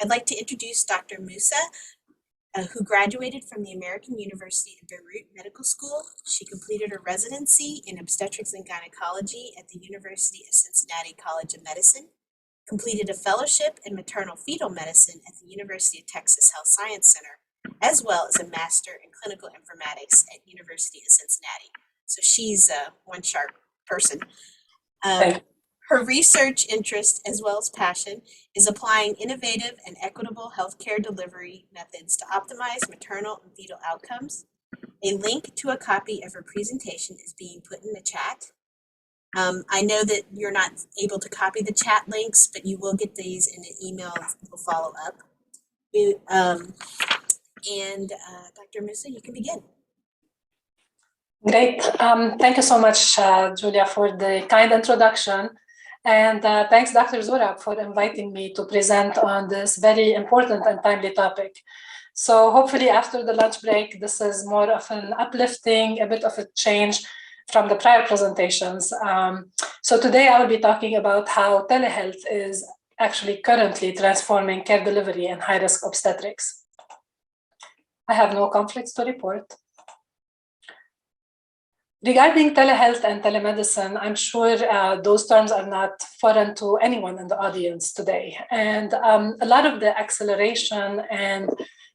I'd like to introduce Dr. Musa, who graduated from the American University of Beirut Medical School. She completed her residency in obstetrics and gynecology at the University of Cincinnati College of Medicine, completed a fellowship in maternal fetal medicine at the University of Texas Health Science Center, as well as a master in clinical informatics at University of Cincinnati. So she's one sharp person. Her research interest, as well as passion, is applying innovative and equitable healthcare delivery methods to optimize maternal and fetal outcomes. A link to a copy of her presentation is being put in the chat. I know that you're not able to copy the chat links, but you will get these in an email that will follow up. Dr. Musa, you can begin. Great. Thank you so much, Julia, for the kind introduction. And thanks, Dr. Zorab, for inviting me to present on this very important and timely topic. So hopefully after the lunch break, this is more of an uplifting, a bit of a change from the prior presentations. So today I will be talking about how telehealth is actually currently transforming care delivery in high-risk obstetrics. I have no conflicts to report. Regarding telehealth and telemedicine, I'm sure those terms are not foreign to anyone in the audience today. And a lot of the acceleration and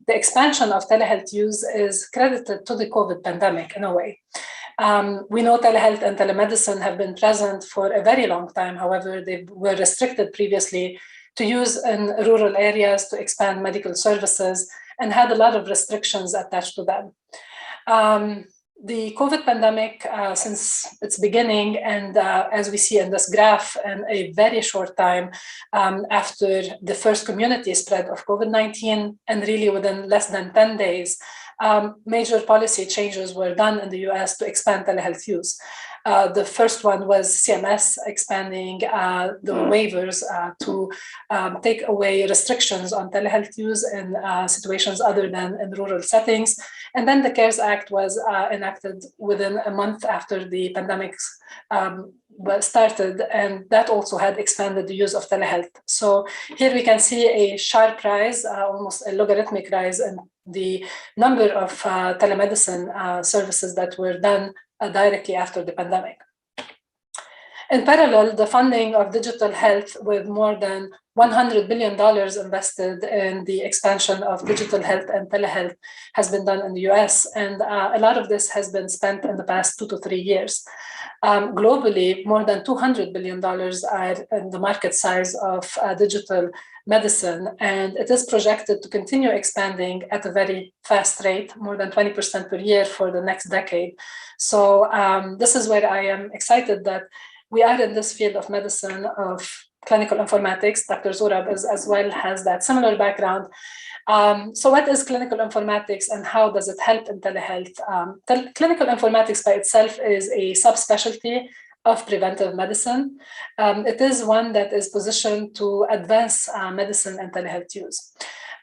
the expansion of telehealth use is credited to the COVID pandemic in a way. We know telehealth and telemedicine have been present for a very long time. However, they were restricted previously to use in rural areas to expand medical services and had a lot of restrictions attached to them. The COVID pandemic, since its beginning, and as we see in this graph, in a very short time after the first community spread of COVID-19, and really within less than 10 days, major policy changes were done in the US to expand telehealth use. The first one was CMS expanding the waivers to take away restrictions on telehealth use in situations other than in rural settings. And then the CARES Act was enacted within a month after the pandemic started, and that also had expanded the use of telehealth. So here we can see a sharp rise, almost a logarithmic rise in the number of telemedicine services that were done directly after the pandemic. In parallel, the funding of digital health, with more than $100 billion invested in the expansion of digital health and telehealth, has been done in the US, and a lot of this has been spent in the past 2 to 3 years. Globally, more than $200 billion are in the market size of digital medicine, and it is projected to continue expanding at a very fast rate, more than 20% per year for the next decade. So this is where I am excited that we are in this field of medicine, of clinical informatics. Dr. Zorab as well has that similar background. So what is clinical informatics and how does it help in telehealth? Clinical informatics by itself is a subspecialty of preventive medicine. It is one that is positioned to advance medicine and telehealth use.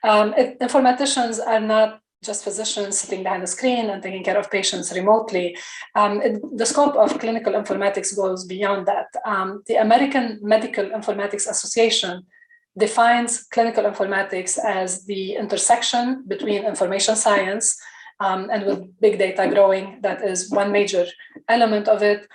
Informaticians are not just physicians sitting behind a screen and taking care of patients remotely. The scope of clinical informatics goes beyond that. The American Medical Informatics Association defines clinical informatics as the intersection between information science and with big data growing, that is one major element of it,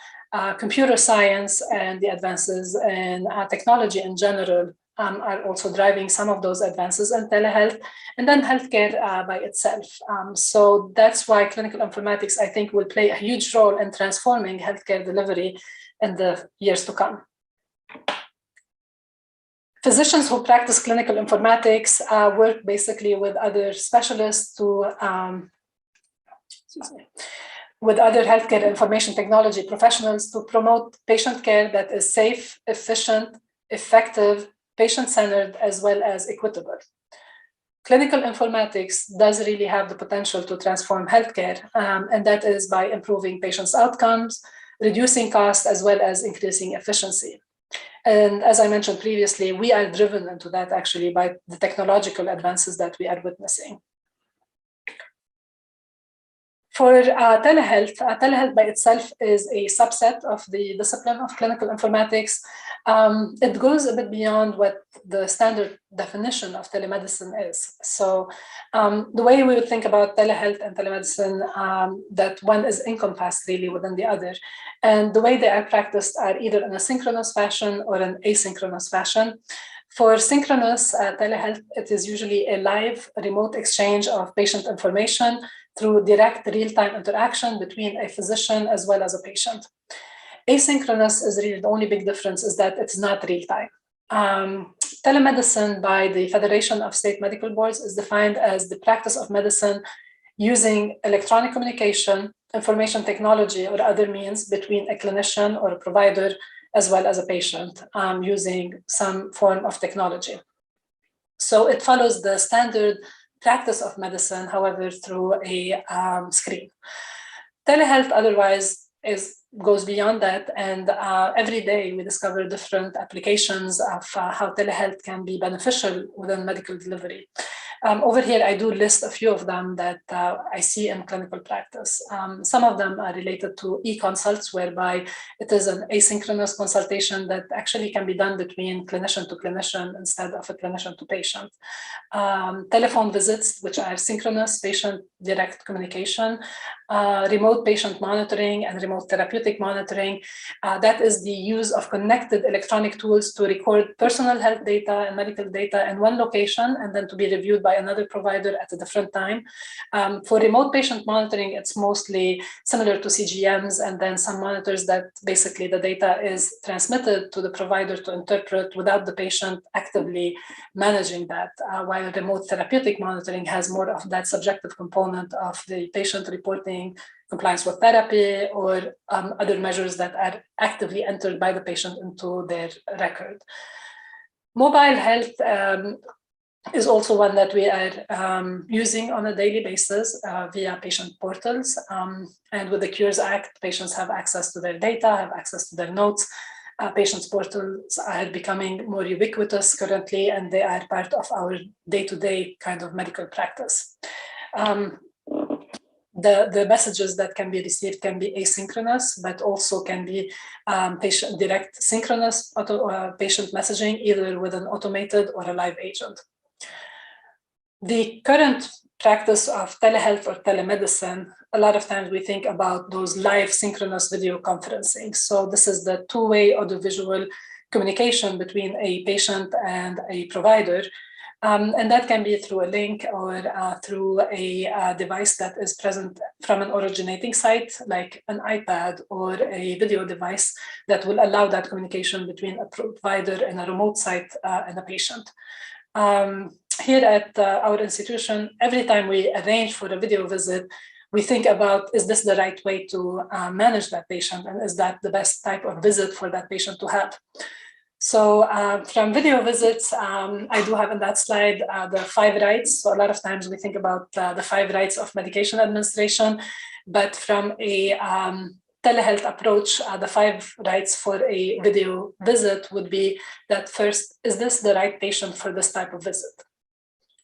computer science and the advances in technology in general are also driving some of those advances in telehealth, and then healthcare by itself. So that's why clinical informatics, I think, will play a huge role in transforming healthcare delivery in the years to come. Physicians who practice clinical informatics work basically with other specialists to, with other healthcare information technology professionals to promote patient care that is safe, efficient, effective, patient-centered, as well as equitable. Clinical informatics does really have the potential to transform healthcare, and that is by improving patients' outcomes, reducing costs, as well as increasing efficiency. And as I mentioned previously, we are driven into that actually by the technological advances that we are witnessing. For telehealth, telehealth by itself is a subset of the discipline of clinical informatics. It goes a bit beyond what the standard definition of telemedicine is. So the way we would think about telehealth and telemedicine, that one is encompassed really within the other. And the way they are practiced are either in a synchronous fashion or an asynchronous fashion. For synchronous telehealth, it is usually a live remote exchange of patient information through direct real-time interaction between a physician as well as a patient. Asynchronous is really the only big difference is that it's not real-time. Telemedicine by the Federation of State Medical Boards is defined as the practice of medicine using electronic communication, information technology, or other means between a clinician or a provider as well as a patient using some form of technology. So it follows the standard practice of medicine, however, through a screen. Telehealth otherwise goes beyond that, and every day we discover different applications of how telehealth can be beneficial within medical delivery. Over here, I do list a few of them that I see in clinical practice. Some of them are related to e-consults, whereby it is an asynchronous consultation that actually can be done between clinician to clinician instead of a clinician to patient. Telephone visits, which are synchronous patient direct communication, remote patient monitoring and remote therapeutic monitoring. That is the use of connected electronic tools to record personal health data and medical data in one location and then to be reviewed by another provider at a different time. For remote patient monitoring, it's mostly similar to CGMs, and then some monitors that basically the data is transmitted to the provider to interpret without the patient actively managing that, while remote therapeutic monitoring has more of that subjective component of the patient reporting compliance with therapy or other measures that are actively entered by the patient into their record. Mobile health is also one that we are using on a daily basis via patient portals. And with the Cures Act, patients have access to their data, have access to their notes. Patients' portals are becoming more ubiquitous currently, and they are part of our day-to-day kind of medical practice. The messages that can be received can be asynchronous, but also can be patient direct synchronous patient messaging, either with an automated or a live agent. The current practice of telehealth or telemedicine, a lot of times we think about those live synchronous video conferencing. So this is the two-way audiovisual communication between a patient and a provider. And that can be through a link or through a device that is present from an originating site, like an iPad or a video device that will allow that communication between a provider and a remote site and a patient. Here at our institution, every time we arrange for a video visit, we think about, is this the right way to manage that patient? And is that the best type of visit for that patient to have? So from video visits, I do have in that slide the 5 rights. So a lot of times we think about the 5 rights of medication administration, but from a telehealth approach, the 5 rights for a video visit would be that first, is this the right patient for this type of visit?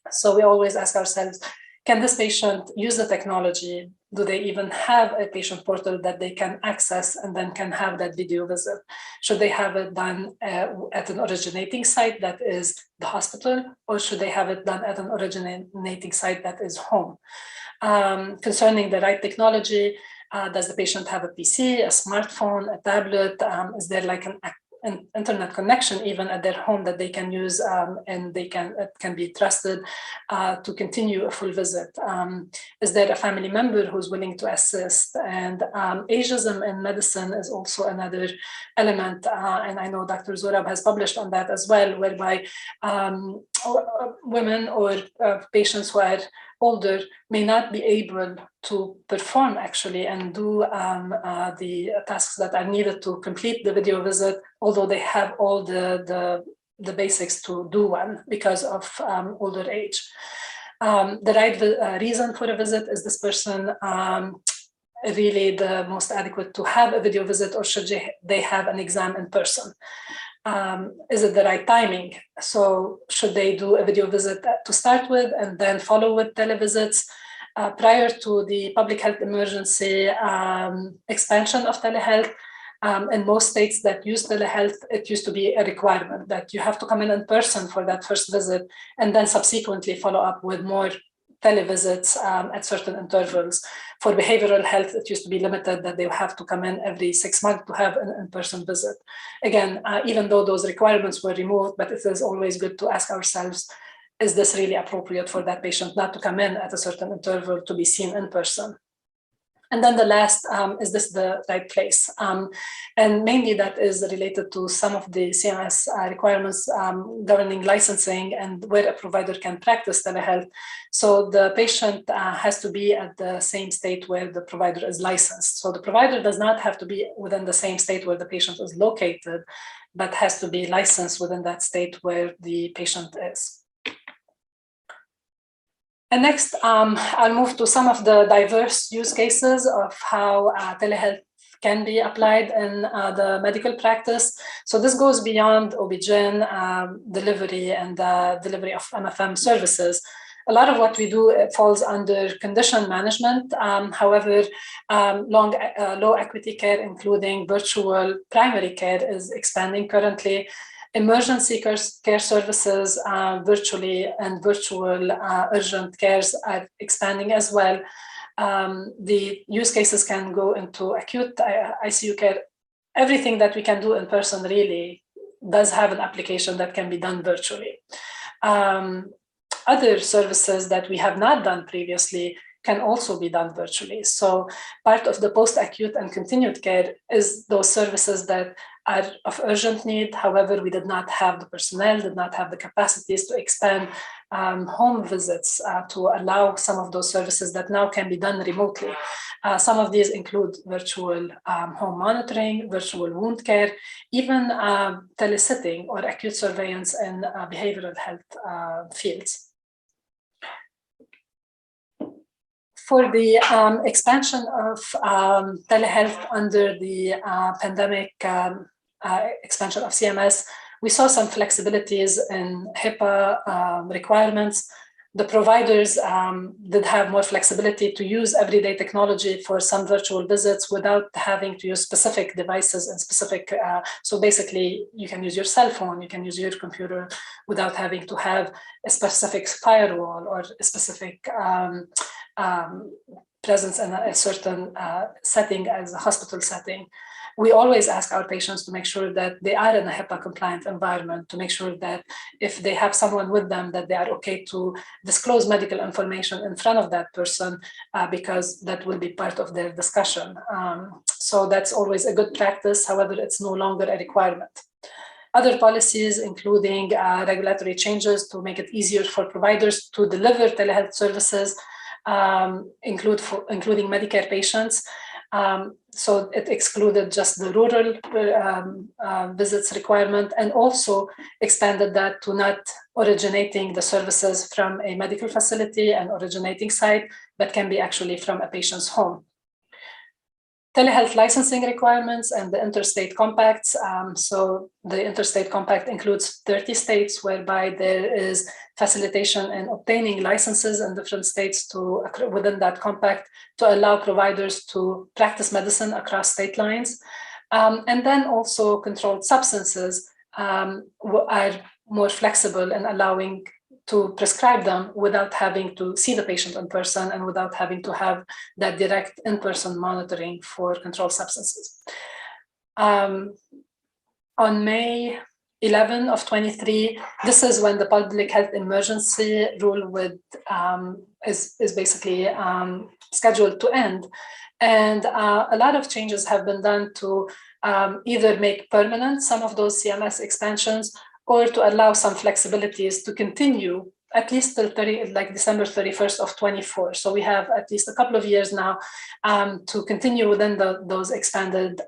So we always ask ourselves, can this patient use the technology? Do they even have a patient portal that they can access and then can have that video visit? Should they have it done at an originating site that is the hospital, or should they have it done at an originating site that is home? Concerning the right technology, does the patient have a PC, a smartphone, a tablet? Is there like an internet connection even at their home that they can use and it can be trusted to continue a full visit? Is there a family member who's willing to assist? And ageism in medicine is also another element, and I know Dr. Zorab has published on that as well, whereby women or patients who are older may not be able to perform actually and do the tasks that are needed to complete the video visit, although they have all the basics to do one because of older age. The right reason for a visit, is this person really the most adequate to have a video visit, or should they have an exam in person? Is it the right timing? So should they do a video visit to start with and then follow with televisits? Prior to the public health emergency expansion of telehealth, In most states that use telehealth, it used to be a requirement that you have to come in person for that first visit and then subsequently follow up with more televisits at certain intervals. For behavioral health, it used to be limited that they have to come in every 6 months to have an in-person visit. Again, even though those requirements were removed, but it is always good to ask ourselves, is this really appropriate for that patient not to come in at a certain interval to be seen in person? And then the last, is this the right place? And mainly that is related to some of the CMS requirements governing licensing and where a provider can practice telehealth. So the patient has to be at the same state where the provider is licensed. So the provider does not have to be within the same state where the patient is located, but has to be licensed within that state where the patient is. And next, I'll move to some of the diverse use cases of how telehealth can be applied in the medical practice. So this goes beyond OB-GYN delivery and delivery of MFM services. A lot of what we do falls under condition management. However, low acuity care, including virtual primary care, is expanding currently. Emergency care services virtually and virtual urgent cares are expanding as well. The use cases can go into acute ICU care. Everything that we can do in person really does have an application that can be done virtually. Other services that we have not done previously can also be done virtually. So part of the post-acute and continued care is those services that are of urgent need. However, we did not have the personnel, did not have the capacities to expand home visits to allow some of those services that now can be done remotely. Some of these include virtual home monitoring, virtual wound care, even telesitting or acute surveillance in behavioral health fields. For the expansion of telehealth under the pandemic expansion of CMS, we saw some flexibilities in HIPAA requirements. The providers did have more flexibility to use everyday technology for some virtual visits without having to use specific devices and specific, so basically you can use your cell phone, you can use your computer without having to have a specific firewall or a specific presence in a certain setting as a hospital setting. We always ask our patients to make sure that they are in a HIPAA compliant environment, to make sure that if they have someone with them, that they are okay to disclose medical information in front of that person because that will be part of their discussion. So that's always a good practice. However, it's no longer a requirement. Other policies, including regulatory changes to make it easier for providers to deliver telehealth services, including Medicare patients. So it excluded just the rural visits requirement and also expanded that to not originating the services from a medical facility and originating site, but can be actually from a patient's home. Telehealth licensing requirements and the interstate compacts. So the interstate compact includes 30 states whereby there is facilitation in obtaining licenses in different states to within that compact to allow providers to practice medicine across state lines. And then also controlled substances are more flexible in allowing to prescribe them without having to see the patient in person and without having to have that direct in-person monitoring for controlled substances. On May 11 of 23, this is when the public health emergency rule is basically scheduled to end. And a lot of changes have been done to either make permanent some of those CMS expansions or to allow some flexibilities to continue at least till December 31st of 24. So we have at least a couple of years now to continue within those expanded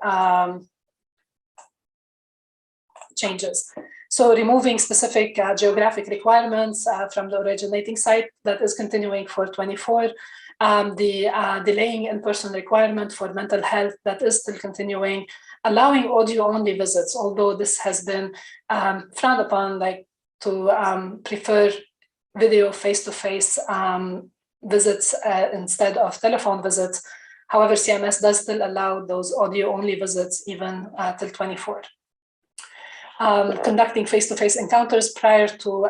changes. So removing specific geographic requirements from the originating site, that is continuing for 24. The delaying in-person requirement for mental health, that is still continuing. Allowing audio-only visits, although this has been frowned upon, like to prefer video face-to-face visits instead of telephone visits. However, CMS does still allow those audio-only visits even till 24. Conducting face-to-face encounters prior to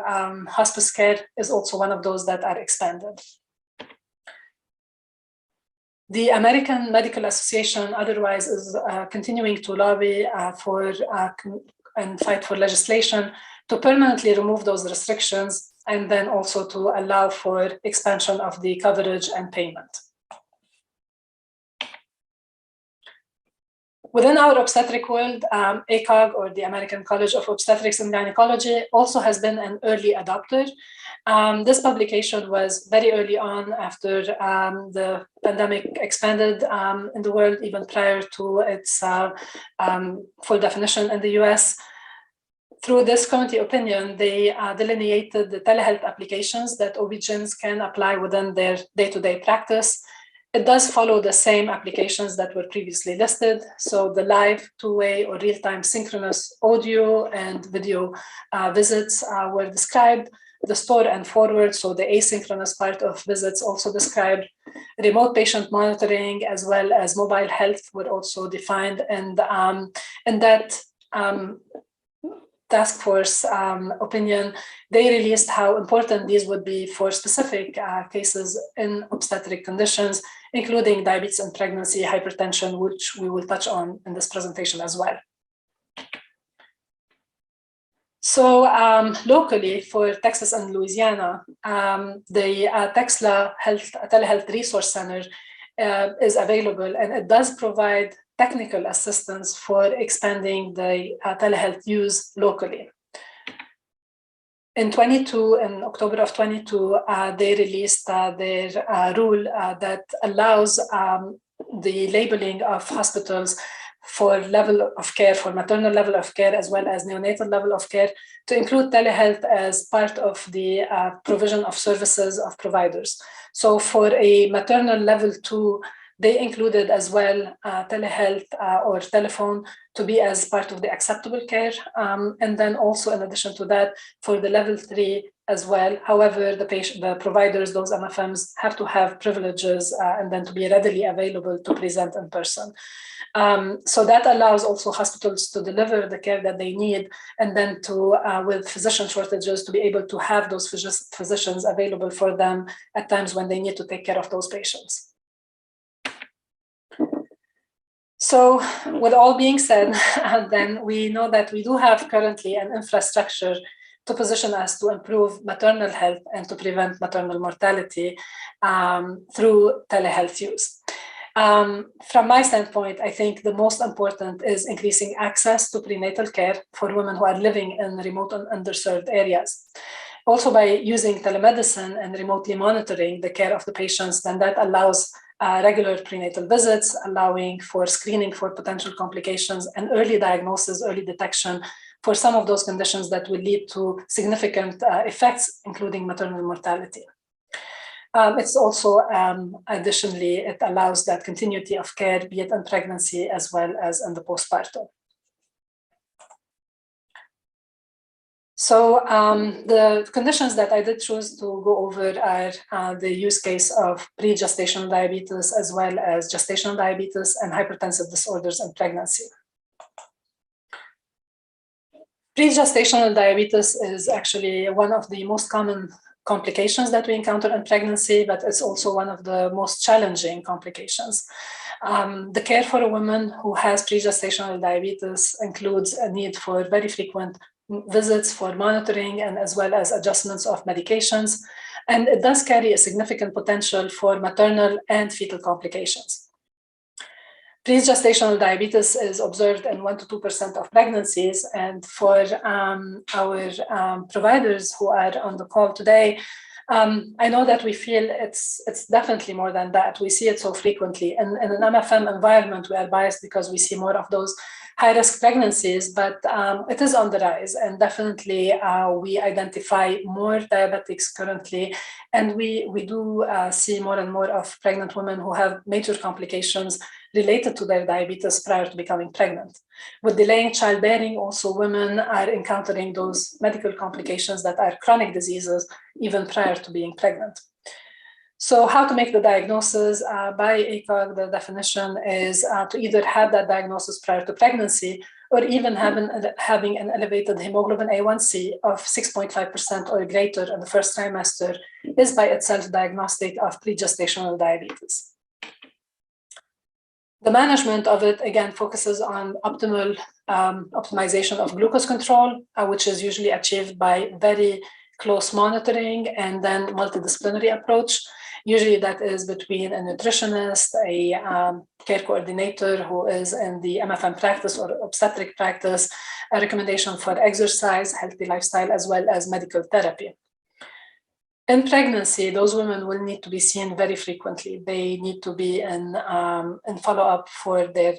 hospice care is also one of those that are expanded. The American Medical Association otherwise is continuing to lobby for and fight for legislation to permanently remove those restrictions and then also to allow for expansion of the coverage and payment. Within our obstetric world, ACOG, or the American College of Obstetrics and Gynecology, also has been an early adopter. This publication was very early on after the pandemic expanded in the world, even prior to its full definition in the US. Through this committee opinion, they delineated the telehealth applications that OB-GYNs can apply within their day-to-day practice. It does follow the same applications that were previously listed. So the live, two-way, or real-time synchronous audio and video visits were described. The store and forward, so the asynchronous part of visits, also described. Remote patient monitoring as well as mobile health were also defined. And in that task force opinion, they released how important these would be for specific cases in obstetric conditions, including diabetes and pregnancy, hypertension, which we will touch on in this presentation as well. So locally for Texas and Louisiana, the Texla Telehealth Resource Center is available, and it does provide technical assistance for expanding the telehealth use locally. In October of 22, they released their rule that allows the labeling of hospitals for level of care, for maternal level of care, as well as neonatal level of care, to include telehealth as part of the provision of services of providers. So for a maternal level 2, they included as well telehealth or telephone to be as part of the acceptable care. And then also in addition to that, for the level 3 as well. However, the providers, those MFMs, have to have privileges and then to be readily available to present in person. So that allows also hospitals to deliver the care that they need, and then to, with physician shortages, to be able to have those physicians available for them at times when they need to take care of those patients. So with all being said, then we know that we do have currently an infrastructure to position us to improve maternal health and to prevent maternal mortality through telehealth use. From my standpoint, I think the most important is increasing access to prenatal care for women who are living in remote and underserved areas. Also, by using telemedicine and remotely monitoring the care of the patients, then that allows regular prenatal visits, allowing for screening for potential complications and early diagnosis, early detection for some of those conditions that will lead to significant effects, including maternal mortality. It's also, additionally, it allows that continuity of care, be it in pregnancy as well as in the postpartum. So the conditions that I did choose to go over are the use case of pre-gestational diabetes, as well as gestational diabetes and hypertensive disorders in pregnancy. Pre-gestational diabetes is actually one of the most common complications that we encounter in pregnancy, but it's also one of the most challenging complications. The care for a woman who has pre-gestational diabetes includes a need for very frequent visits for monitoring and as well as adjustments of medications. And it does carry a significant potential for maternal and fetal complications. Pre-gestational diabetes is observed in 1 to 2% of pregnancies. And for our providers who are on the call today, I know that we feel it's definitely more than that. We see it so frequently. In an MFM environment, we are biased because we see more of those high-risk pregnancies, but it is on the rise, and definitely we identify more diabetics currently, and we do see more and more of pregnant women who have major complications related to their diabetes prior to becoming pregnant. With delaying childbearing, also women are encountering those medical complications that are chronic diseases even prior to being pregnant. So how to make the diagnosis? By ACOG, the definition is to either have that diagnosis prior to pregnancy or even having an elevated hemoglobin A1C of 6.5% or greater in the first trimester is by itself diagnostic of pregestational diabetes. The management of it, again, focuses on optimal optimization of glucose control, which is usually achieved by very close monitoring and then multidisciplinary approach. Usually that is between a nutritionist, a care coordinator who is in the MFM practice or obstetric practice, a recommendation for exercise, healthy lifestyle, as well as medical therapy. In pregnancy, those women will need to be seen very frequently. They need to be in follow-up for their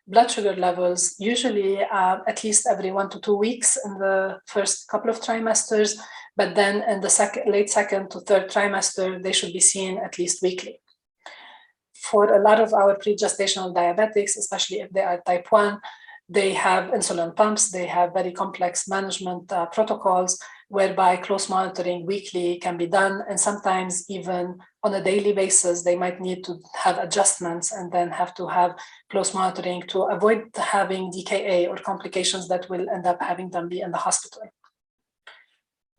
blood sugar levels, usually at least every 1 to 2 weeks in the first couple of trimesters, but then in the late second to third trimester, they should be seen at least weekly. For a lot of our pregestational diabetics, especially if they are type 1, they have insulin pumps, they have very complex management protocols, whereby close monitoring weekly can be done, and sometimes even on a daily basis, they might need to have adjustments and then have to have close monitoring to avoid having DKA or complications that will end up having them be in the hospital.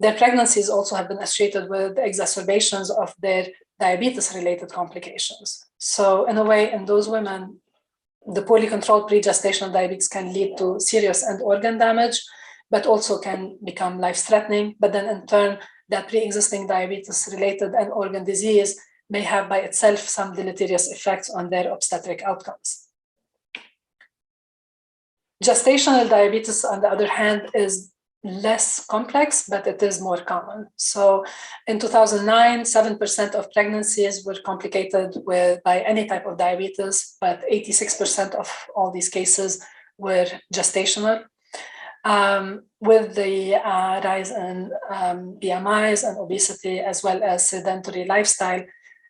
Their pregnancies also have been associated with exacerbations of their diabetes-related complications. So in a way, in those women, the poorly controlled pregestational diabetes can lead to serious end organ damage, but also can become life-threatening. But then in turn, that pre-existing diabetes-related end organ disease may have by itself some deleterious effects on their obstetric outcomes. Gestational diabetes, on the other hand, is less complex, but it is more common. So in 2009, 7% of pregnancies were complicated by any type of diabetes, but 86% of all these cases were gestational. With the rise in BMIs and obesity, as well as sedentary lifestyle,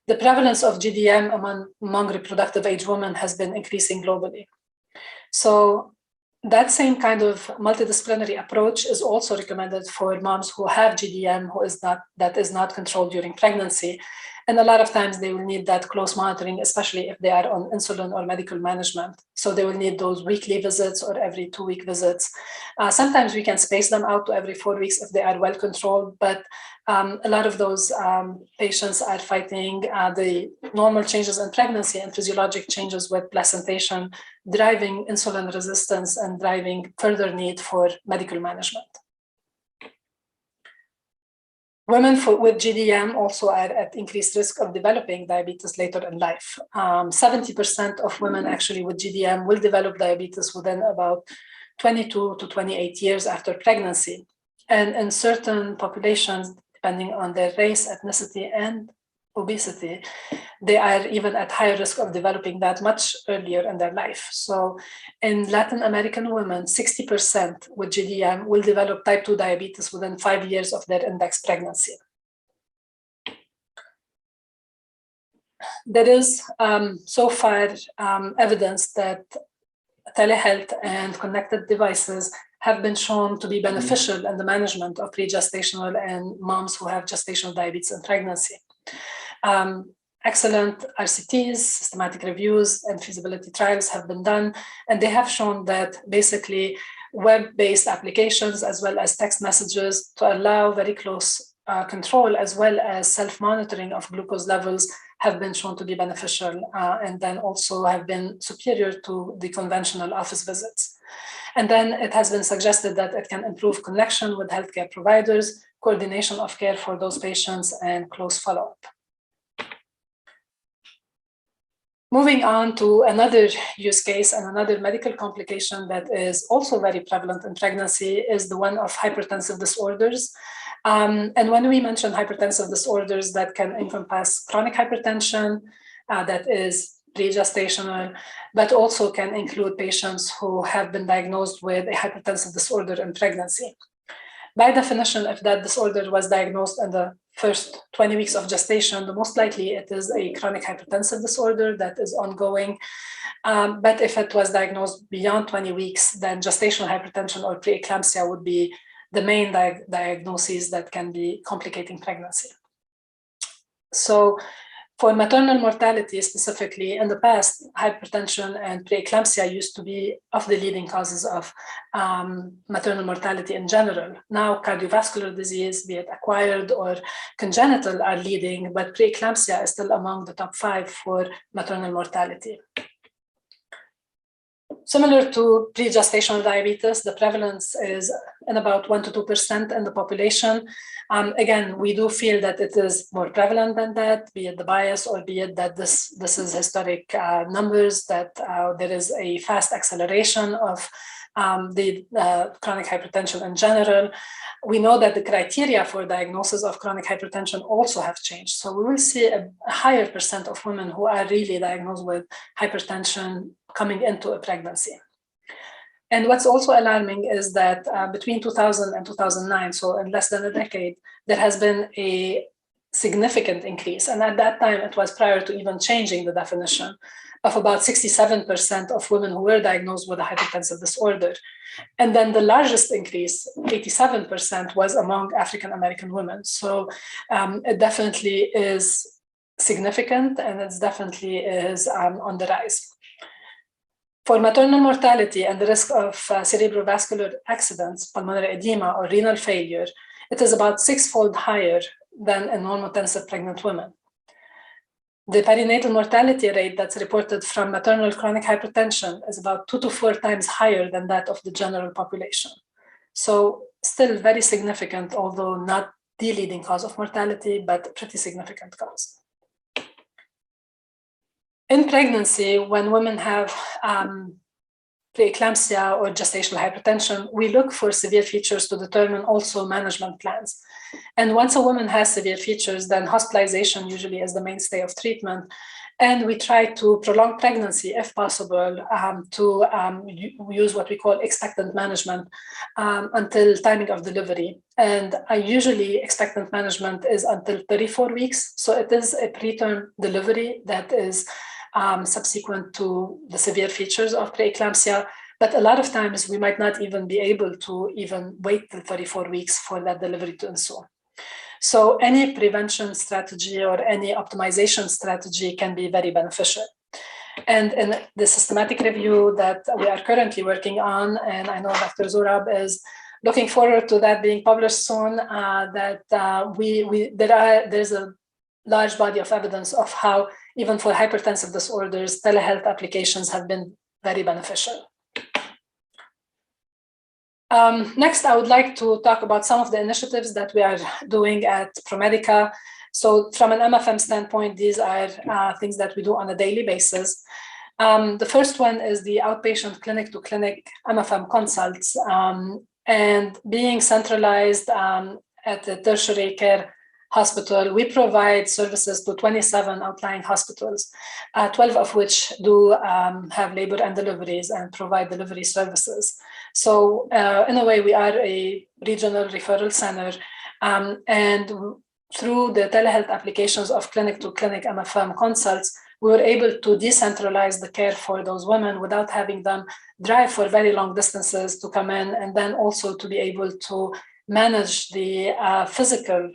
the prevalence of GDM among reproductive age women has been increasing globally. So that same kind of multidisciplinary approach is also recommended for moms who have GDM that is not controlled during pregnancy. And a lot of times they will need that close monitoring, especially if they are on insulin or medical management. So they will need those weekly visits or every 2-week visits. Sometimes we can space them out to every 4 weeks if they are well controlled, but a lot of those patients are fighting the normal changes in pregnancy and physiologic changes with placentation, driving insulin resistance and driving further need for medical management. Women with GDM also are at increased risk of developing diabetes later in life. 70% of women actually with GDM will develop diabetes within about 22 to 28 years after pregnancy. And in certain populations, depending on their race, ethnicity, and obesity, they are even at higher risk of developing that much earlier in their life. So in Latin American women, 60% with GDM will develop type 2 diabetes within 5 years of their index pregnancy. There is so far evidence that telehealth and connected devices have been shown to be beneficial in the management of pregestational and moms who have gestational diabetes in pregnancy. Excellent RCTs, systematic reviews, and feasibility trials have been done, and they have shown that basically web-based applications as well as text messages to allow very close control as well as self-monitoring of glucose levels have been shown to be beneficial and then also have been superior to the conventional office visits. And then it has been suggested that it can improve connection with healthcare providers, coordination of care for those patients, and close follow-up. Moving on to another use case and another medical complication that is also very prevalent in pregnancy is the one of hypertensive disorders. And when we mention hypertensive disorders, that can encompass chronic hypertension that is pre-gestational, but also can include patients who have been diagnosed with a hypertensive disorder in pregnancy. By definition, if that disorder was diagnosed in the first 20 weeks of gestation, the most likely it is a chronic hypertensive disorder that is ongoing. But if it was diagnosed beyond 20 weeks, then gestational hypertension or preeclampsia would be the main diagnoses that can be complicating pregnancy. So For maternal mortality specifically, in the past, hypertension and preeclampsia used to be of the leading causes of maternal mortality in general. Now, cardiovascular disease, be it acquired or congenital, are leading, but preeclampsia is still among the top 5 for maternal mortality. Similar to pre-gestational diabetes, the prevalence is in about 1 to 2% in the population. Again, we do feel that it is more prevalent than that, be it the bias or be it that this is historic numbers, that there is a fast acceleration of the chronic hypertension in general. We know that the criteria for diagnosis of chronic hypertension also have changed. So we will see a higher percent of women who are really diagnosed with hypertension coming into a pregnancy. And what's also alarming is that between 2000 and 2009, so in less than a decade, there has been a significant increase. And at that time, it was prior to even changing the definition, of about 67% of women who were diagnosed with a hypertensive disorder. And then the largest increase, 87%, was among African American women. So it definitely is significant, and it definitely is on the rise. For maternal mortality and the risk of cerebrovascular accidents, pulmonary edema, or renal failure, it is about 6-fold higher than in normotensive pregnant women. The perinatal mortality rate that's reported from maternal chronic hypertension is about 2 to 4 times higher than that of the general population. So still very significant, although not the leading cause of mortality, but a pretty significant cause. In pregnancy, when women have preeclampsia or gestational hypertension, we look for severe features to determine also management plans. And once a woman has severe features, then hospitalization usually is the mainstay of treatment. And we try to prolong pregnancy, if possible, to use what we call expectant management until timing of delivery. And usually expectant management is until 34 weeks. So it is a preterm delivery that is subsequent to the severe features of preeclampsia. But a lot of times we might not even be able to even wait till 34 weeks for that delivery to ensue. So any prevention strategy or any optimization strategy can be very beneficial. And in the systematic review that we are currently working on, and I know Dr. Zorab is looking forward to that being published soon, there's a large body of evidence of how even for hypertensive disorders, telehealth applications have been very beneficial. Next, I would like to talk about some of the initiatives that we are doing at ProMedica. So from an MFM standpoint, these are things that we do on a daily basis. The first one is the outpatient clinic-to-clinic MFM consults, and being centralized at the tertiary care hospital, we provide services to 27 outlying hospitals, 12 of which do have labor and deliveries and provide delivery services. So in a way, we are a regional referral center, and through the telehealth applications of clinic-to-clinic MFM consults, we were able to decentralize the care for those women without having them drive for very long distances to come in, and then also to be able to manage the physical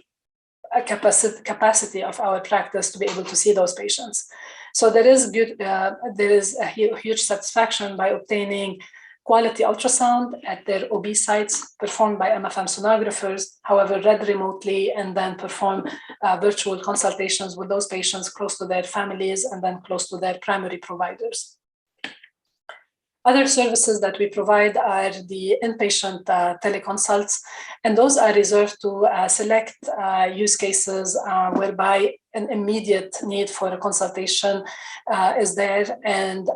capacity of our practice to be able to see those patients. So there is a huge satisfaction by obtaining quality ultrasound at their OB sites performed by MFM sonographers, however, read remotely, and then perform virtual consultations with those patients close to their families and then close to their primary providers. Other services that we provide are the inpatient teleconsults, and those are reserved to select use cases whereby an immediate need for a consultation is there. And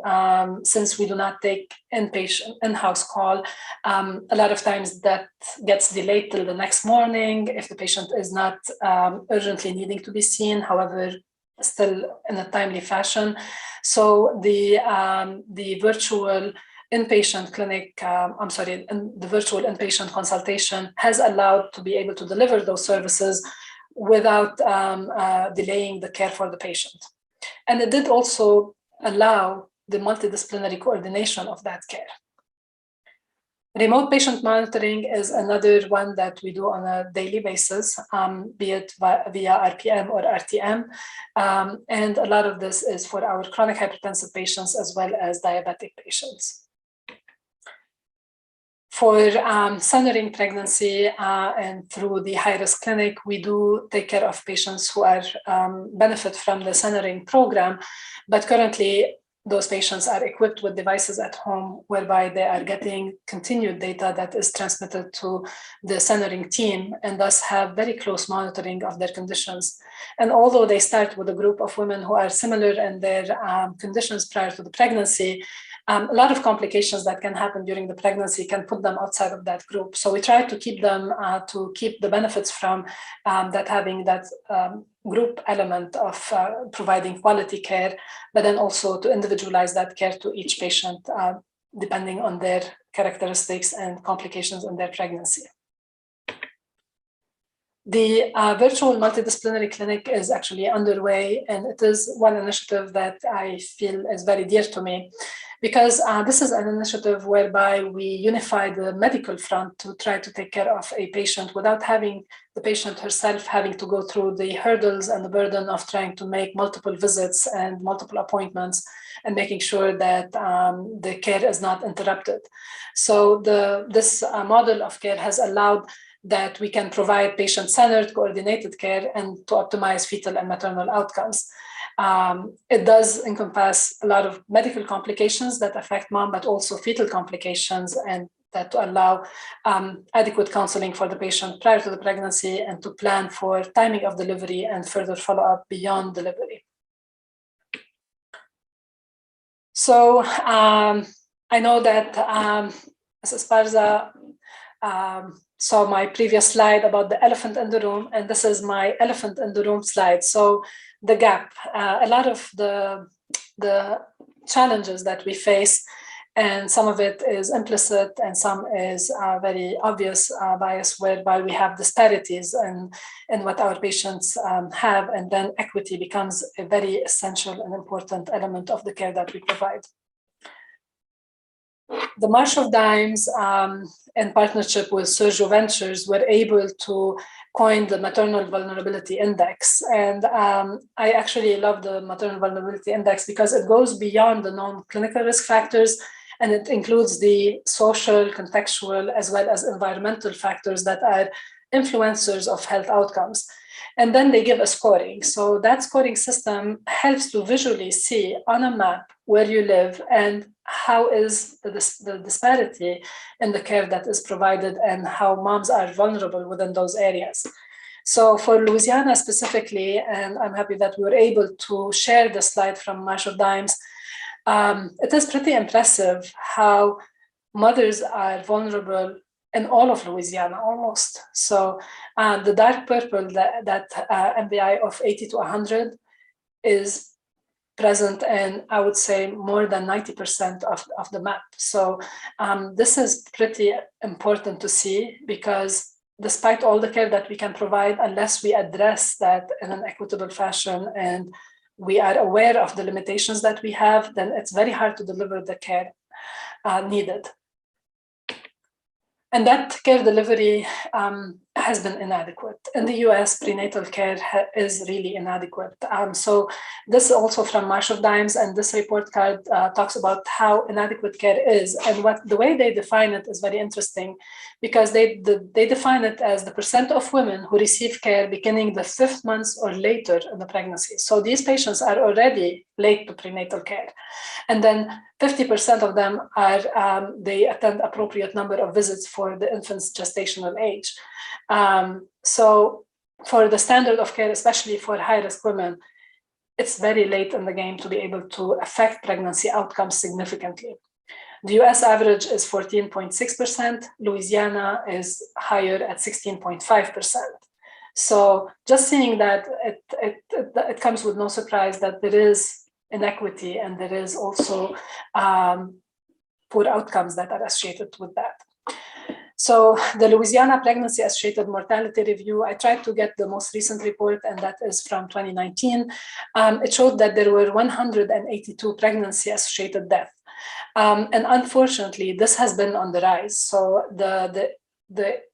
since we do not take inpatient in-house call, a lot of times that gets delayed till the next morning if the patient is not urgently needing to be seen, however, still in a timely fashion. So the virtual inpatient clinic, the virtual inpatient consultation has allowed to be able to deliver those services without delaying the care for the patient. And it did also allow the multidisciplinary coordination of that care. Remote patient monitoring is another one that we do on a daily basis, be it via RPM or RTM. And a lot of this is for our chronic hypertensive patients as well as diabetic patients. For centering pregnancy and through the high-risk clinic, we do take care of patients who are benefit from the centering program, but currently those patients are equipped with devices at home whereby they are getting continued data that is transmitted to the centering team and thus have very close monitoring of their conditions. And although they start with a group of women who are similar in their conditions prior to the pregnancy, a lot of complications that can happen during the pregnancy can put them outside of that group. So we try to keep them, to keep the benefits from that having that group element of providing quality care, but then also to individualize that care to each patient, depending on their characteristics and complications in their pregnancy. The virtual multidisciplinary clinic is actually underway, and it is one initiative that I feel is very dear to me, because this is an initiative whereby we unify the medical front to try to take care of a patient without having the patient herself having to go through the hurdles and the burden of trying to make multiple visits and multiple appointments and making sure that the care is not interrupted. So this model of care has allowed that we can provide patient-centered, coordinated care and to optimize fetal and maternal outcomes. It does encompass a lot of medical complications that affect mom, but also fetal complications, and that to allow adequate counseling for the patient prior to the pregnancy and to plan for timing of delivery and further follow-up beyond delivery. So I know that Mrs. Parza saw my previous slide about the elephant in the room, and this is my elephant in the room slide. So the gap, a lot of the challenges that we face, and some of it is implicit and some is very obvious bias, whereby we have disparities in what our patients have, and then equity becomes a very essential and important element of the care that we provide. The March of Dimes, in partnership with Sergio Ventures, were able to coin the Maternal Vulnerability Index. And I actually love the Maternal Vulnerability Index because it goes beyond the non-clinical risk factors, and it includes the social, contextual, as well as environmental factors that are influencers of health outcomes. And then they give a scoring. So that scoring system helps to visually see on a map where you live and how is the disparity in the care that is provided and how moms are vulnerable within those areas. So for Louisiana specifically, and I'm happy that we were able to share the slide from March of Dimes, it is pretty impressive how mothers are vulnerable in all of Louisiana, almost. So the dark purple, that MBI of 80 to 100 is present in, I would say, more than 90% of the map. So this is pretty important to see, because despite all the care that we can provide, unless we address that in an equitable fashion and we are aware of the limitations that we have, then it's very hard to deliver the care needed. And that care delivery has been inadequate. In the US, prenatal care is really inadequate. So this is also from March of Dimes, and this report card talks about how inadequate care is. And the way they define it is very interesting, because they define it as the percent of women who receive care beginning the 5th month or later in the pregnancy. So these patients are already late to prenatal care. And then 50% of them are, they attend appropriate number of visits for the infant's gestational age. So for the standard of care, especially for high-risk women, it's very late in the game to be able to affect pregnancy outcomes significantly. The US average is 14.6%. Louisiana is higher at 16.5%. So just seeing that, it comes with no surprise that there is inequity, and there is also poor outcomes that are associated with that. So the Louisiana Pregnancy Associated Mortality Review, I tried to get the most recent report, and that is from 2019. It showed that there were 182 pregnancy-associated deaths. And unfortunately, this has been on the rise. So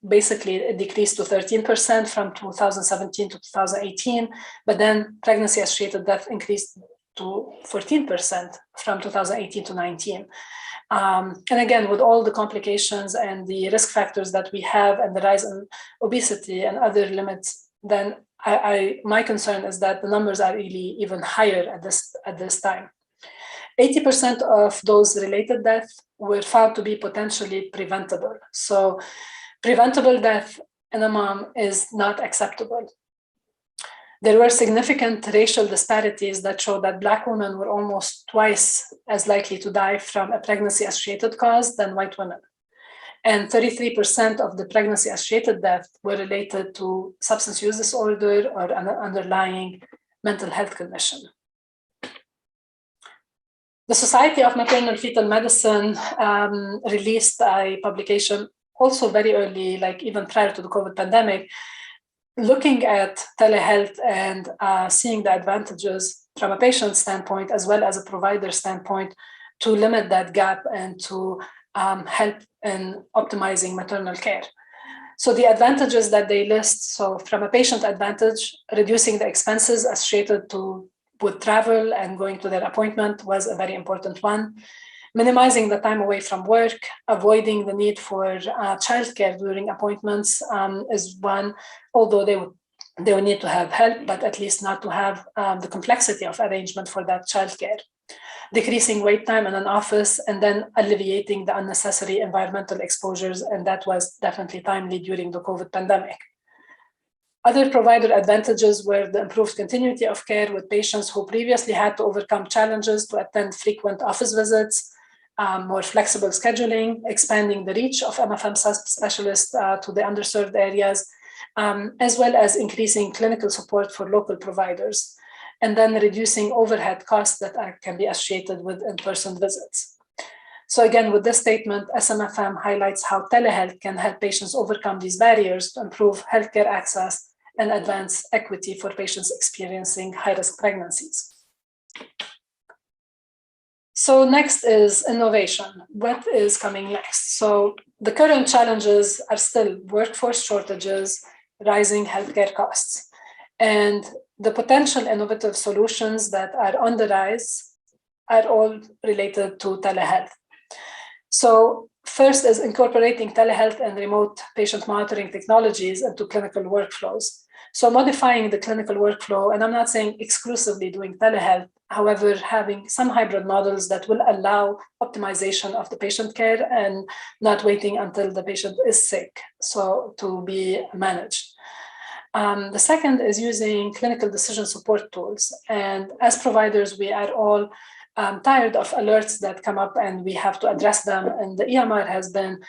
basically it decreased to 13% from 2017 to 2018, but then pregnancy-associated death increased to 14% from 2018 to 19. And again, with all the complications and the risk factors that we have and the rise in obesity and other limits, then my concern is that the numbers are really even higher at this time. 80% of those related deaths were found to be potentially preventable. So preventable death in a mom is not acceptable. There were significant racial disparities that show that Black women were almost twice as likely to die from a pregnancy-associated cause than white women. And 33% of the pregnancy-associated deaths were related to substance use disorder or an underlying mental health condition. The Society of Maternal Fetal Medicine released a publication also very early, like even prior to the COVID pandemic, looking at telehealth and seeing the advantages from a patient standpoint as well as a provider standpoint to limit that gap and to help in optimizing maternal care. So the advantages that they list, so from a patient advantage, reducing the expenses associated with travel and going to their appointment was a very important one. Minimizing the time away from work, avoiding the need for childcare during appointments is one, although they would need to have help, but at least not to have the complexity of arrangement for that childcare. Decreasing wait time in an office, and then alleviating the unnecessary environmental exposures, and that was definitely timely during the COVID pandemic. Other provider advantages were the improved continuity of care with patients who previously had to overcome challenges to attend frequent office visits, more flexible scheduling, expanding the reach of MFM specialists to the underserved areas, as well as increasing clinical support for local providers, and then reducing overhead costs that can be associated with in-person visits. So again, with this statement, SMFM highlights how telehealth can help patients overcome these barriers to improve healthcare access and advance equity for patients experiencing high-risk pregnancies. So next is innovation. What is coming next? So the current challenges are still workforce shortages, rising healthcare costs, and the potential innovative solutions that are on the rise are all related to telehealth. So first is incorporating telehealth and remote patient monitoring technologies into clinical workflows. So modifying the clinical workflow, and I'm not saying exclusively doing telehealth, however, having some hybrid models that will allow optimization of the patient care and not waiting until the patient is sick, so to be managed. The second is using clinical decision support tools. And as providers, we are all tired of alerts that come up and we have to address them. And the EMR has been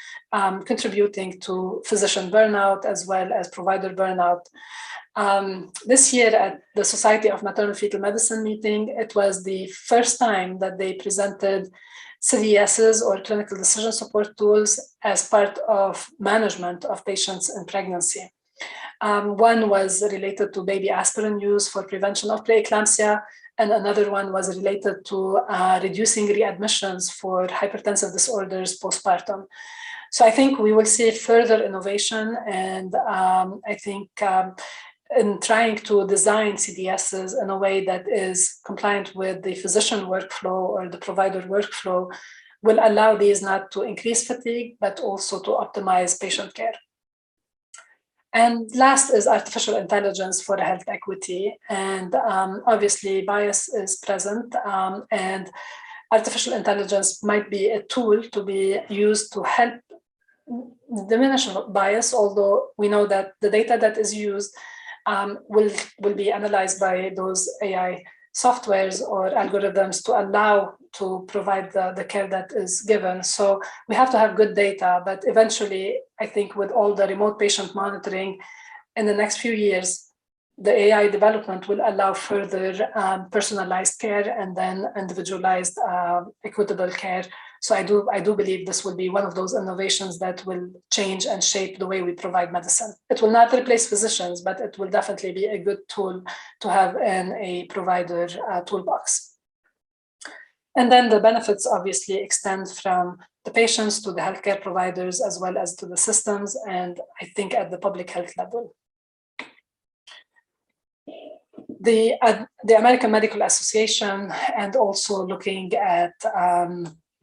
contributing to physician burnout as well as provider burnout. This year at the Society of Maternal Fetal Medicine meeting, it was the first time that they presented CDSs or clinical decision support tools as part of management of patients in pregnancy. One was related to baby aspirin use for prevention of preeclampsia, and another one was related to reducing readmissions for hypertensive disorders postpartum. So I think we will see further innovation, and I think in trying to design CDSs in a way that is compliant with the physician workflow or the provider workflow will allow these not to increase fatigue, but also to optimize patient care. And last is artificial intelligence for health equity. And obviously bias is present, and artificial intelligence might be a tool to be used to help diminish bias, although we know that the data that is used will be analyzed by those AI softwares or algorithms to allow to provide the care that is given. So we have to have good data, but eventually, I think with all the remote patient monitoring in the next few years, the AI development will allow further personalized care and then individualized equitable care. So I do believe this will be one of those innovations that will change and shape the way we provide medicine. It will not replace physicians, but it will definitely be a good tool to have in a provider toolbox. And then the benefits obviously extend from the patients to the healthcare providers, as well as to the systems, and I think at the public health level. The American Medical Association, and also looking at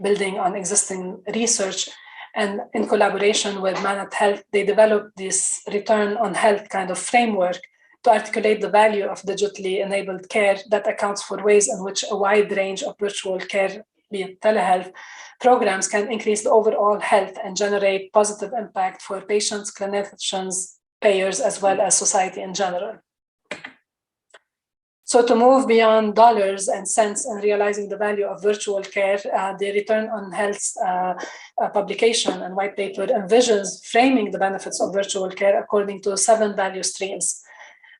building on existing research, and in collaboration with Manat Health, they developed this return on health kind of framework to articulate the value of digitally enabled care that accounts for ways in which a wide range of virtual care, be it telehealth, programs can increase the overall health and generate positive impact for patients, clinicians, payers, as well as society in general. So to move beyond dollars and cents and realizing the value of virtual care, the Return on Health publication and white paper envisions framing the benefits of virtual care according to 7 value streams.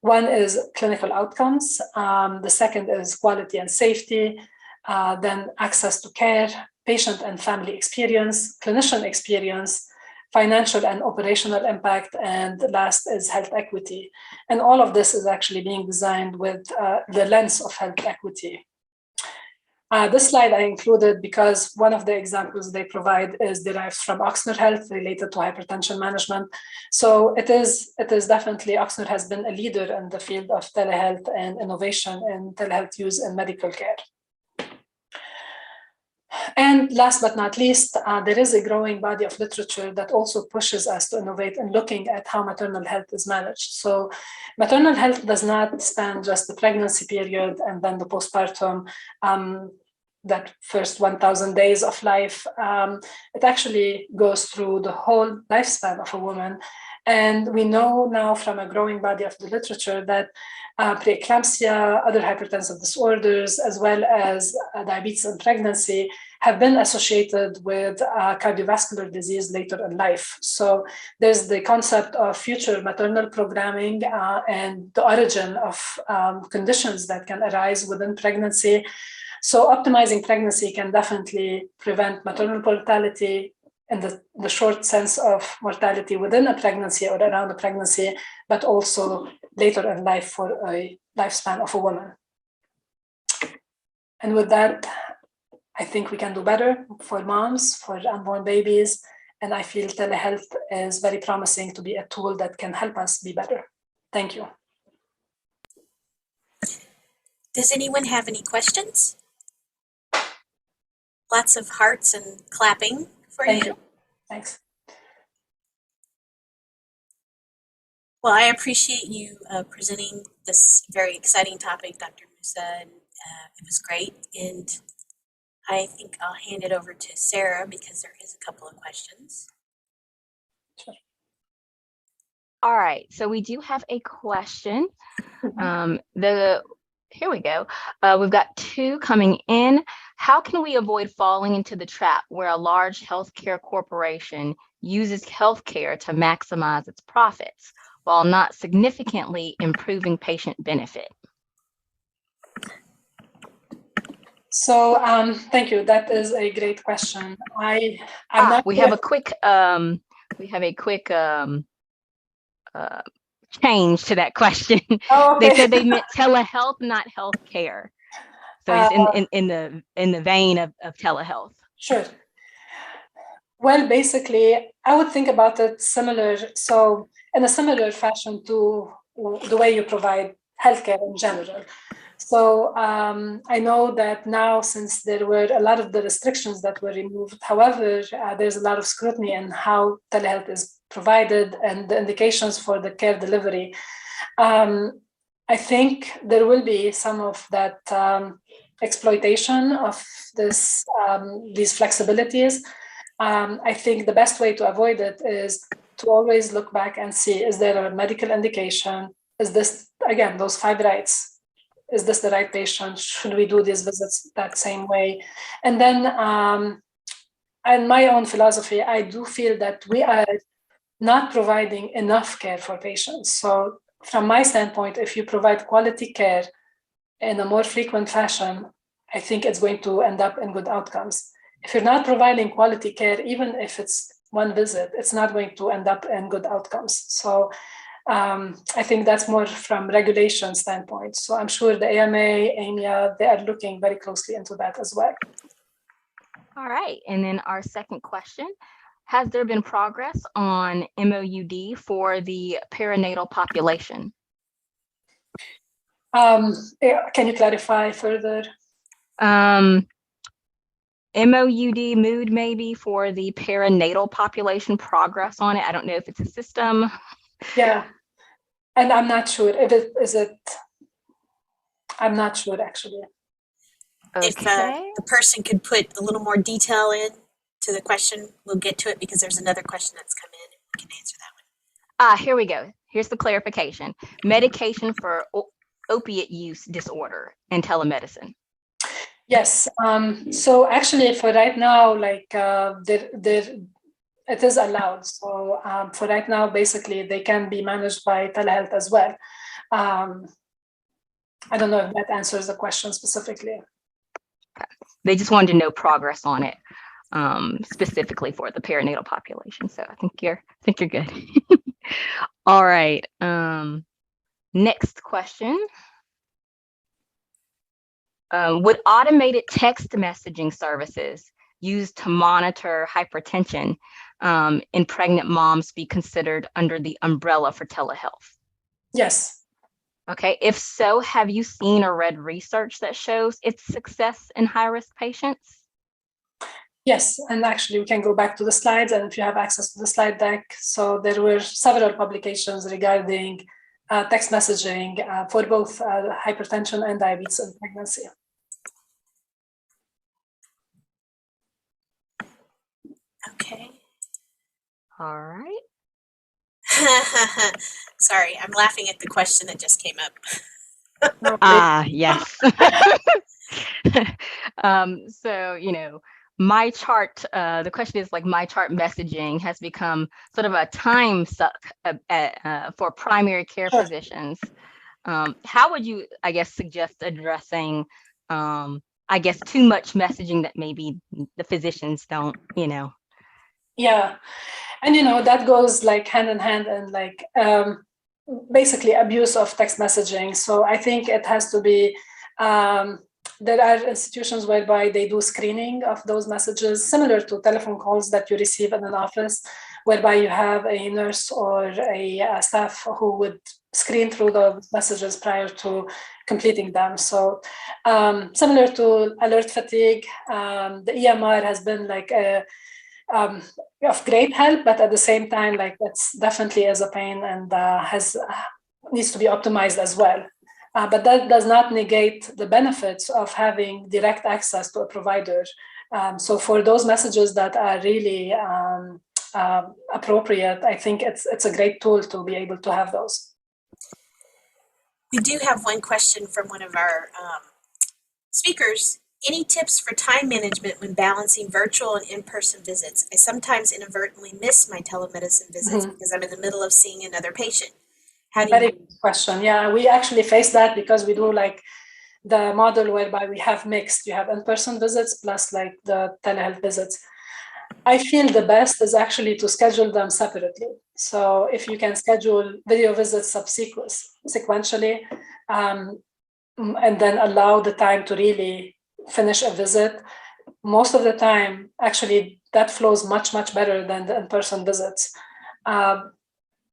One is clinical outcomes, the second is quality and safety, then access to care, patient and family experience, clinician experience, financial and operational impact, and last is health equity. And all of this is actually being designed with the lens of health equity. This slide I included because one of the examples they provide is derived from Oxnard Health related to hypertension management. So it is definitely, Oxnard has been a leader in the field of telehealth and innovation in telehealth use in medical care. And last but not least, there is a growing body of literature that also pushes us to innovate in looking at how maternal health is managed. So maternal health does not span just the pregnancy period and then the postpartum, that first 1,000 days of life. It actually goes through the whole lifespan of a woman. And we know now from a growing body of the literature that preeclampsia, other hypertensive disorders, as well as diabetes and pregnancy have been associated with cardiovascular disease later in life. So there's the concept of future maternal programming and the origin of conditions that can arise within pregnancy. So optimizing pregnancy can definitely prevent maternal mortality in the short sense of mortality within a pregnancy or around a pregnancy, but also later in life for a lifespan of a woman. And with that, I think we can do better for moms, for unborn babies, and I feel telehealth is very promising to be a tool that can help us be better. Thank you. Does anyone have any questions? Lots of hearts and clapping for you. Thank you. Thanks. Well, I appreciate you presenting this very exciting topic, Dr. Musa, and it was great. And I think I'll hand it over to Sarah because there is a couple of questions. Sure. All right, so we do have a question. Here we go. We've got 2 coming in. How can we avoid falling into the trap where a large healthcare corporation uses healthcare to maximize its profits while not significantly improving patient benefit? So thank you. That is a great question. We have a quick change to that question. Oh, okay. They said they meant telehealth, not healthcare. So it's in the vein of telehealth. Sure. Well, basically, I would think about it similar. So in a similar fashion to the way you provide healthcare in general. So I know that now, since there were a lot of the restrictions that were removed, however, there's a lot of scrutiny in how telehealth is provided and the indications for the care delivery. I think there will be some of that exploitation of these flexibilities. I think the best way to avoid it is to always look back and see, is there a medical indication? Is this, again, those 5 rights? Is this the right patient? Should we do these visits that same way? And then, in my own philosophy, I do feel that we are not providing enough care for patients. So from my standpoint, if you provide quality care in a more frequent fashion, I think it's going to end up in good outcomes. If you're not providing quality care, even if it's one visit, it's not going to end up in good outcomes. So I think that's more from regulation standpoint. So I'm sure the AMA, AMIA, they are looking very closely into that as well. All right, and then our second question, has there been progress on MOUD for the perinatal population? Can you clarify further? MOUD, mood maybe for the perinatal population, progress on it. I don't know if it's a system. Yeah, and I'm not sure if it is it. I'm not sure actually. Okay. If the person could put a little more detail in to the question, we'll get to it because there's another question that's come in and we can answer that one. Here we go. Here's the clarification. Medication for opiate use disorder and telemedicine. Yes. So actually, for right now, like it is allowed. So for right now, basically, they can be managed by telehealth as well. I don't know if that answers the question specifically. Okay. They just wanted to know progress on it, specifically for the perinatal population. So I think you're good. All right. Next question. Would automated text messaging services used to monitor hypertension in pregnant moms be considered under the umbrella for telehealth? Yes. Okay, if so, have you seen or read research that shows its success in high-risk patients? Yes, and actually we can go back to the slides, and if you have access to the slide deck. So there were several publications regarding text messaging for both hypertension and diabetes and pregnancy. Okay. All right. Sorry, I'm laughing at the question that just came up. Yes. So, you know, my chart, the question is like my chart messaging has become sort of a time suck for primary care physicians. How would you, I guess, suggest addressing, I guess, too much messaging that maybe the physicians don't, you know? Yeah, and you know, that goes like hand in hand and like basically abuse of text messaging. So I think it has to be, there are institutions whereby they do screening of those messages, similar to telephone calls that you receive in an office, whereby you have a nurse or a staff who would screen through the messages prior to completing them. So similar to alert fatigue, the EMR has been like of great help, but at the same time, like that's definitely is a pain and needs to be optimized as well. But that does not negate the benefits of having direct access to a provider. So for those messages that are really appropriate, I think it's a great tool to be able to have those. We do have one question from one of our speakers. Any tips for time management when balancing virtual and in-person visits? I sometimes inadvertently miss my telemedicine visits because I'm in the middle of seeing another patient. Very good question. Yeah, we actually face that because we do like the model whereby we have mixed. You have in-person visits plus like the telehealth visits. I feel the best is actually to schedule them separately. So if you can schedule video visits sequentially, and then allow the time to really finish a visit, most of the time, actually, that flows much, much better than the in-person visits.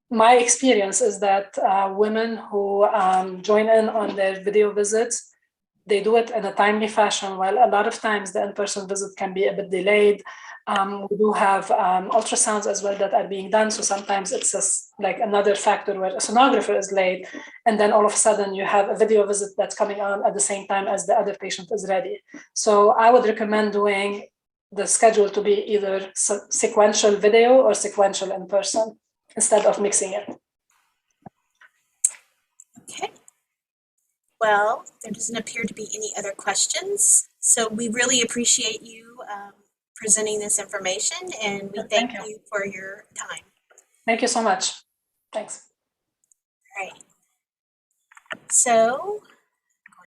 My experience is that women who join in on their video visits, they do it in a timely fashion, while a lot of times the in-person visit can be a bit delayed. We do have ultrasounds as well that are being done. So sometimes it's like another factor where a sonographer is late, and then all of a sudden you have a video visit that's coming on at the same time as the other patient is ready. So I would recommend doing the schedule to be either sequential video or sequential in person instead of mixing it. Okay. Well, there doesn't appear to be any other questions. So we really appreciate you presenting this information, and we thank you for your time. Thank you so much. Thanks. All right. So